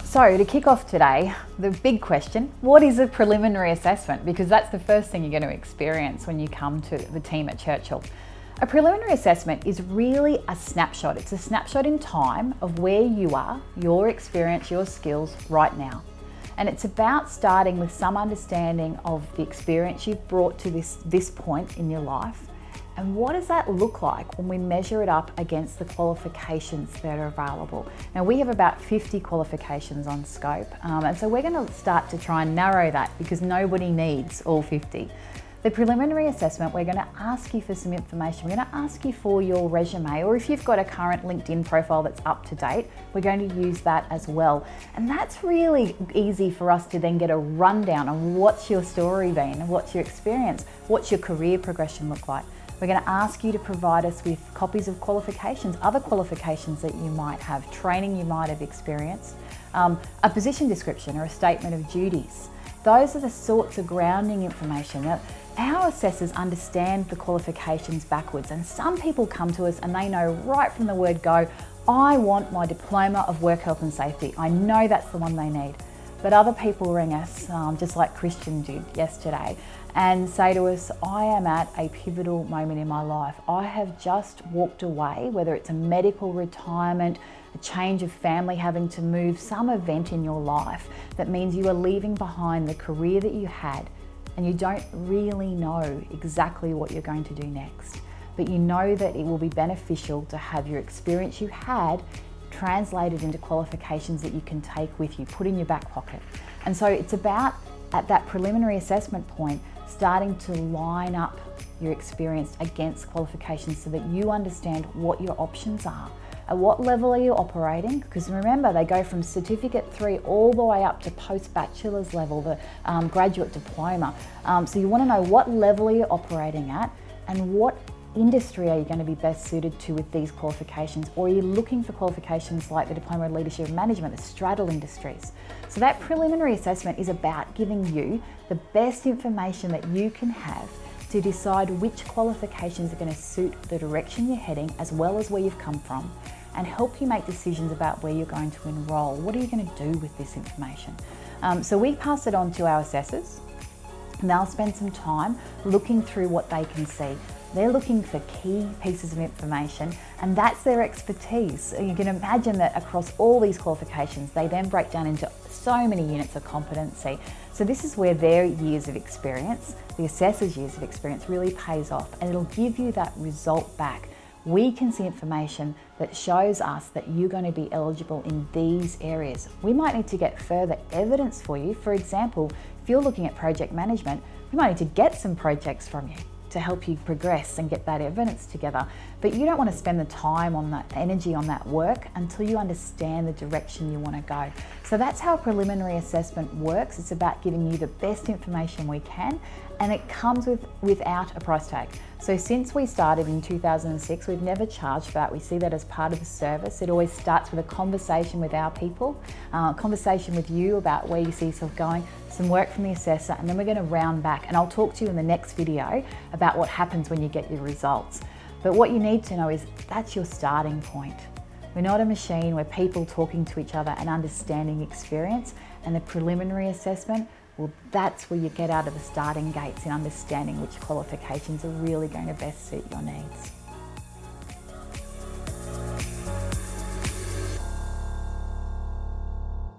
So to kick off today, the big question, what is a preliminary assessment? Because that's the first thing you're going to experience when you come to the team at Churchill. A preliminary assessment is really a snapshot. It's a snapshot in time of where you are, your experience, your skills right now. And it's about starting with some understanding of the experience you've brought to this point in your life. And what does that look like when we measure it up against the qualifications that are available? Now we have about 50 qualifications on scope, and so we're going to start to try and narrow that because nobody needs all 50. The preliminary assessment, we're going to ask you for some information. We're going to ask you for your resume, or if you've got a current LinkedIn profile that's up to date, we're going to use that as well. And that's really easy for us to then get a rundown on what's your story been, what's your experience, what's your career progression look like. We're going to ask you to provide us with copies of qualifications, other qualifications that you might have, training you might have experienced, a position description or a statement of duties. Those are the sorts of grounding information that our assessors understand the qualifications backwards, and some people come to us and they know right from the word go, I want my diploma of work health and safety. I know that's the one they need. But other people ring us, just like Christian did yesterday, and say to us, I am at a pivotal moment in my life. I have just walked away, whether it's a medical retirement, a change of family, having to move, some event in your life that means you are leaving behind the career that you had, and you don't really know exactly what you're going to do next. But you know that it will be beneficial to have your experience you had translated into qualifications that you can take with you, put in your back pocket. And so it's about, at that preliminary assessment point, starting to line up your experience against qualifications so that you understand what your options are. At what level are you operating? Because remember, they go from Certificate 3 all the way up to post-bachelor's level, the Graduate Diploma. So you want to know what level are you operating at and what industry are you going to be best suited to with these qualifications, or are you looking for qualifications like the Diploma of Leadership and Management, the straddle industries? So that preliminary assessment is about giving you the best information that you can have to decide which qualifications are going to suit the direction you're heading as well as where you've come from, and help you make decisions about where you're going to enrol. What are you going to do with this information? So we pass it on to our assessors, and they'll spend some time looking through what they can see. They're looking for key pieces of information, and that's their expertise. So you can imagine that across all these qualifications, they then break down into so many units of competency. So this is where their years of experience, the assessor's years of experience, really pays off, and it'll give you that result back. We can see information that shows us that you're going to be eligible in these areas. We might need to get further evidence for you. For example, if you're looking at project management, we might need to get some projects from you to help you progress and get that evidence together. But you don't want to spend the time on that, energy on that work until you understand the direction you want to go. So that's how a preliminary assessment works. It's about giving you the best information we can, and it comes without a price tag. So since we started in 2006, we've never charged for that. We see that as part of the service. It always starts with a conversation with our people, a conversation with you about where you see yourself going, some work from the assessor, and then we're going to round back. And I'll talk to you in the next video about what happens when you get your results. But what you need to know is that's your starting point. We're not a machine, we're people talking to each other and understanding experience. And the preliminary assessment, well, that's where you get out of the starting gates in understanding which qualifications are really going to best suit your needs.